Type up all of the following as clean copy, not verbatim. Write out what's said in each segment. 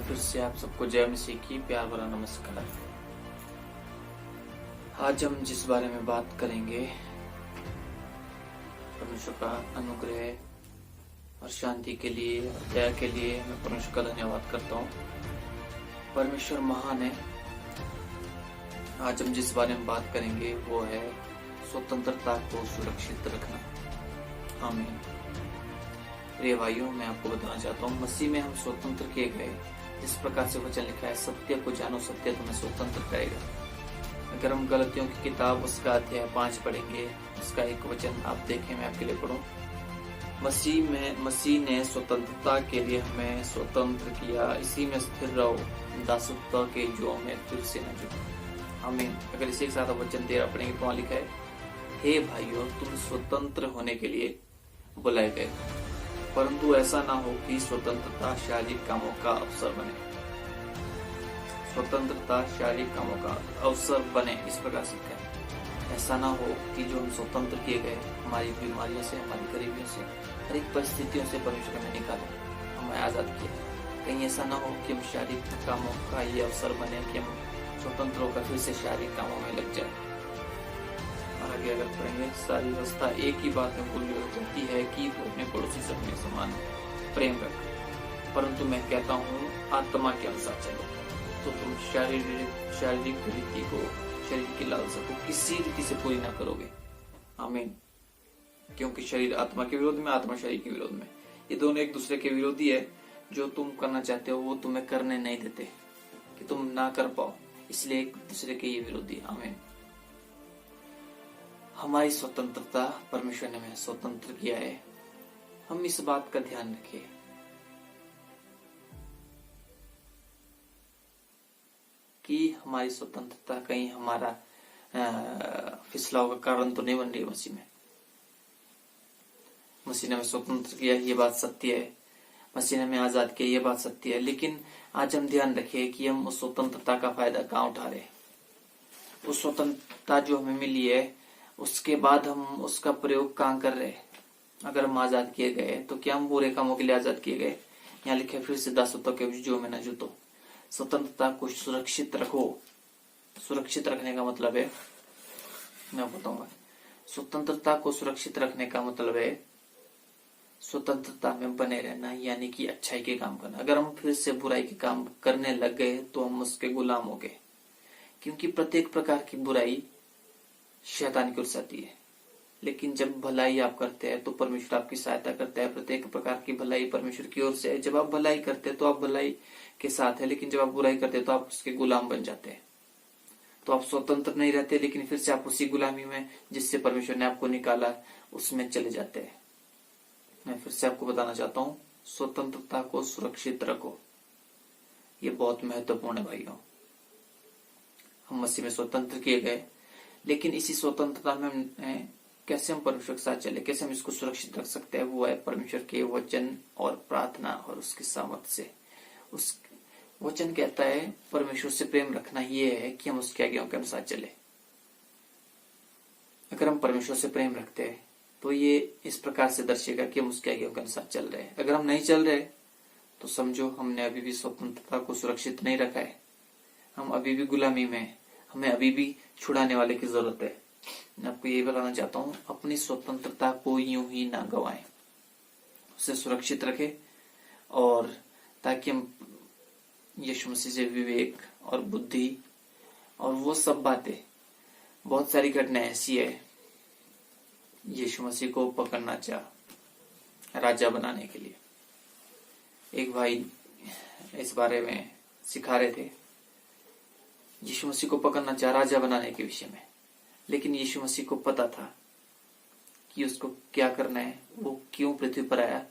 फिर से आप सबको जय मसीह की प्यार भरा नमस्कार। आज हम जिस बारे में बात करेंगे, परमेश्वर का अनुग्रह और शांति के लिए और दया के लिए मैं परमेश्वर का धन्यवाद करता हूँ। परमेश्वर महान है। आज हम जिस बारे में बात करेंगे वो है स्वतंत्रता को सुरक्षित रखना। आमीन। प्रिय भाइयों, मैं आपको बताना चाहता हूँ, मसीह में हम स्वतंत्र किए गए। जिस प्रकार से वचन लिखा है, सत्य को जानो, सत्य तुम्हें स्वतंत्र करेगा। अगर हम गलतियों की किताब उसका अध्याय 5 पढ़ेंगे, उसका एक वचन आप देखें, मैं आपके लिए पढ़ूं। मसीह ने स्वतंत्रता के लिए हमें स्वतंत्र किया, इसी में स्थिर रहो, दासत्व के जुओं में फिर से न जुड़ो। आमीन। अगर इसी के साथ वचन देर पढ़ेंगे तो वहां लिखा है, हे भाइयों, तुम स्वतंत्र होने के लिए बुलाए गए, परंतु ऐसा ना हो कि स्वतंत्रता शारीरिक कामों का अवसर बने। स्वतंत्रता शारीरिक कामों का अवसर बने, इस प्रकार से कहें। ऐसा ना हो कि जो हम स्वतंत्र किए गए, हमारी बीमारियों से, हमारी गरीबियों से, हर एक परिस्थितियों से परमेश्वर हमें निकाला, हमें आजाद किया। कहीं ऐसा ना हो कि हम शारीरिक कामों का ये अवसर बने कि हम स्वतंत्र होकर फिर से शारीरिक कामों में लग जाए। आगे अगर पढ़ेंगे, सारी व्यवस्था एक ही बात में पूरी हो जाती है कि वो अपने पड़ोसी से अपने समान प्रेम रख, परंतु मैं कहता हूँ आत्मा के अनुसार चलो। तो तुम शारीरिक रीति को, शरीर की लालसा को किसी रीति से पूरी ना करोगे। आमीन। क्योंकि शरीर आत्मा के विरोध में, आत्मा शरीर के विरोध में, ये दोनों एक दूसरे के विरोधी है। जो तुम करना चाहते हो वो तुम्हें करने नहीं देते, कि तुम ना कर पाओ, इसलिए एक दूसरे के ये विरोधी। आमीन। हमारी स्वतंत्रता, परमेश्वर ने हमें स्वतंत्र किया है। हम इस बात का ध्यान रखें कि हमारी स्वतंत्रता कहीं हमारा फिसलाव का कारण तो नहीं बन रही है। मसीह ने हमें स्वतंत्र किया, ये बात सत्य है। मसीह ने हमें आजाद किया, ये बात सत्य है। लेकिन आज हम ध्यान रखें कि हम उस स्वतंत्रता का फायदा कहाँ उठा रहे। उस स्वतंत्रता जो हमें मिली है, उसके बाद हम उसका प्रयोग कहाँ कर रहे हैं। अगर हम आजाद किए गए तो क्या हम बुरे कामों के लिए आजाद किए गए? यहाँ लिखे, फिर से दासत्व के जुओं में न जुटो। स्वतंत्रता को सुरक्षित रखो। सुरक्षित रखने का मतलब है, मैं बताऊंगा। स्वतंत्रता को सुरक्षित रखने का मतलब है स्वतंत्रता में बने रहना, यानी कि अच्छाई के काम करना। अगर हम फिर से बुराई के काम करने लग गए तो हम उसके गुलाम हो गए, क्योंकि प्रत्येक प्रकार की बुराई शैतान की ओर से आती है। लेकिन जब भलाई आप करते हैं तो परमेश्वर आपकी सहायता करता है। प्रत्येक प्रकार की भलाई परमेश्वर की ओर से है। जब आप भलाई करते हैं तो आप भलाई के साथ है, लेकिन जब आप बुराई करते हैं तो आप उसके गुलाम बन जाते हैं। तो आप स्वतंत्र नहीं रहते, लेकिन फिर से आप उसी गुलामी में, जिससे परमेश्वर ने आपको निकाला, उसमें चले जाते हैं। मैं फिर से आपको बताना चाहता हूँ, स्वतंत्रता को सुरक्षित रखो। ये बहुत महत्वपूर्ण है भाइयों। हम मसीह में स्वतंत्र किए गए, लेकिन इसी स्वतंत्रता में कैसे हम परमेश्वर के साथ चले, कैसे हम इसको सुरक्षित रख सकते हैं, वो है परमेश्वर के वचन और प्रार्थना और उसकी सामर्थ से। उस वचन कहता है परमेश्वर से प्रेम रखना ये है कि हम उसके आज्ञाओं के अनुसार चले। अगर हम परमेश्वर से प्रेम रखते हैं तो ये इस प्रकार से दर्शेगा कि हम उसके आज्ञाओं के अनुसार चल रहे हैं। अगर हम नहीं चल रहे तो समझो हमने अभी भी स्वतंत्रता को सुरक्षित नहीं रखा है। हम अभी भी गुलामी में हैं। हमें अभी भी छुड़ाने वाले की जरूरत है। मैं आपको ये बताना चाहता हूँ, अपनी स्वतंत्रता को यूं ही ना गवाएं, उसे सुरक्षित रखें, और ताकि हम यीशु मसीह से विवेक और बुद्धि और वो सब बातें, बहुत सारी घटनाएं ऐसी है, यीशु मसीह को पकड़ना चाह राजा बनाने के लिए। एक भाई इस बारे में सिखा रहे थे, यीशु मसीह को पकड़ना चाह राजा बनाने के विषय में, लेकिन यीशु मसीह को पता था कि उसको क्या करना है, वो क्यों पृथ्वी पर आया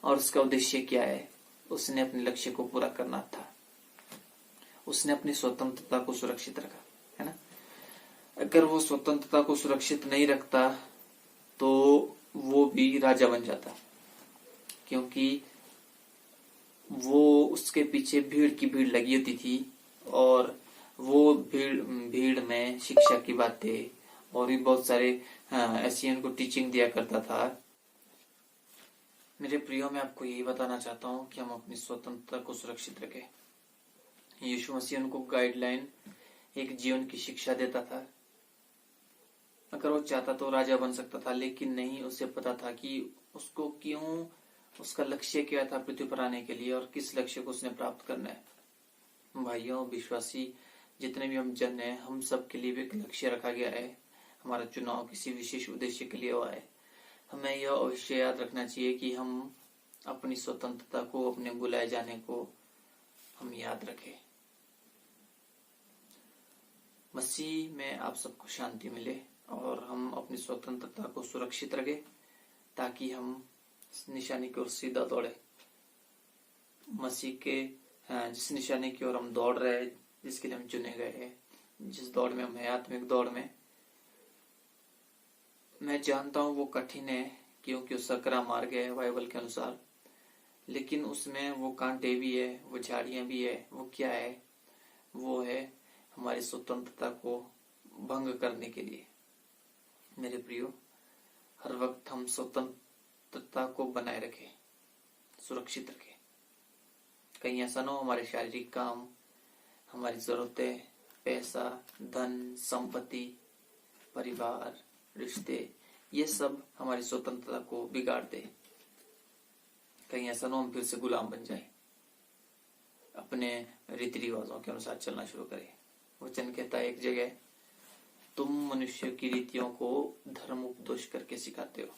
और उसका उद्देश्य क्या है। उसने अपने लक्ष्य को पूरा करना था। उसने अपनी स्वतंत्रता को सुरक्षित रखा, है ना। अगर वो स्वतंत्रता को सुरक्षित नहीं रखता तो वो भी राजा बन जाता, क्योंकि वो उसके पीछे भीड़ की भीड़ लगी होती थी, और वो भीड़ में शिक्षा की बातें और भी बहुत सारे ऐसी उनको टीचिंग दिया करता था। मेरे प्रियो, मैं आपको यही बताना चाहता हूँ कि हम अपनी स्वतंत्रता को सुरक्षित रखें। यीशु मसीह उनको गाइडलाइन, एक जीवन की शिक्षा देता था। अगर वो चाहता तो राजा बन सकता था, लेकिन नहीं, उसे पता था कि उसको क्यों, उसका लक्ष्य क्या था पृथ्वी पर आने के लिए और किस लक्ष्य को उसने प्राप्त करना है। भाइयों, विश्वासी जितने भी हम जन हैं, हम सब के लिए भी एक लक्ष्य रखा गया है। हमारा चुनाव किसी विशेष उद्देश्य के लिए हुआ है। हमें यह अवश्य याद रखना चाहिए कि हम अपनी स्वतंत्रता को, अपने बुलाए जाने को हम याद रखें। मसीह में आप सबको शांति मिले और हम अपनी स्वतंत्रता को सुरक्षित रखें, ताकि हम निशानी की ओर सीधा दौड़े। मसीह के जिस निशानी की ओर हम दौड़ रहे हैं, जिसके लिए हम चुने गए हैं, जिस दौड़ में हम हैं, आत्मिक दौड़ में, मैं जानता हूं वो कठिन है, क्योंकि वो सकरा मार्ग है बाइबल के अनुसार। लेकिन उसमें वो कांटे भी है, वो झाड़ियां भी है। वो क्या है? वो है हमारी स्वतंत्रता को भंग करने के लिए। मेरे प्रियो, हर वक्त हम स्वतंत्रता को बनाए रखें, सुरक्षित रखें। कहीं ऐसा ना हो हमारे शारीरिक काम, हमारी जरूरतें, पैसा, धन, संपत्ति, परिवार, रिश्ते, ये सब हमारी स्वतंत्रता को बिगाड़ दे। कहीं ऐसा ना हम फिर से गुलाम बन जाए, अपने रीति रिवाजों के अनुसार चलना शुरू करें। वचन कहता है एक जगह, तुम मनुष्य की रीतियों को धर्म उपदेश करके सिखाते हो।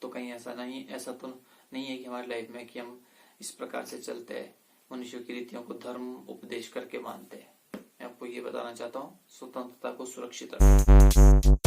तो कहीं ऐसा तो नहीं है कि हमारी लाइफ में कि हम इस प्रकार से चलते हैं, मनुष्य की रीतियों को धर्म उपदेश करके मानते हैं। मैं आपको ये बताना चाहता हूँ, स्वतंत्रता को सुरक्षित रखें।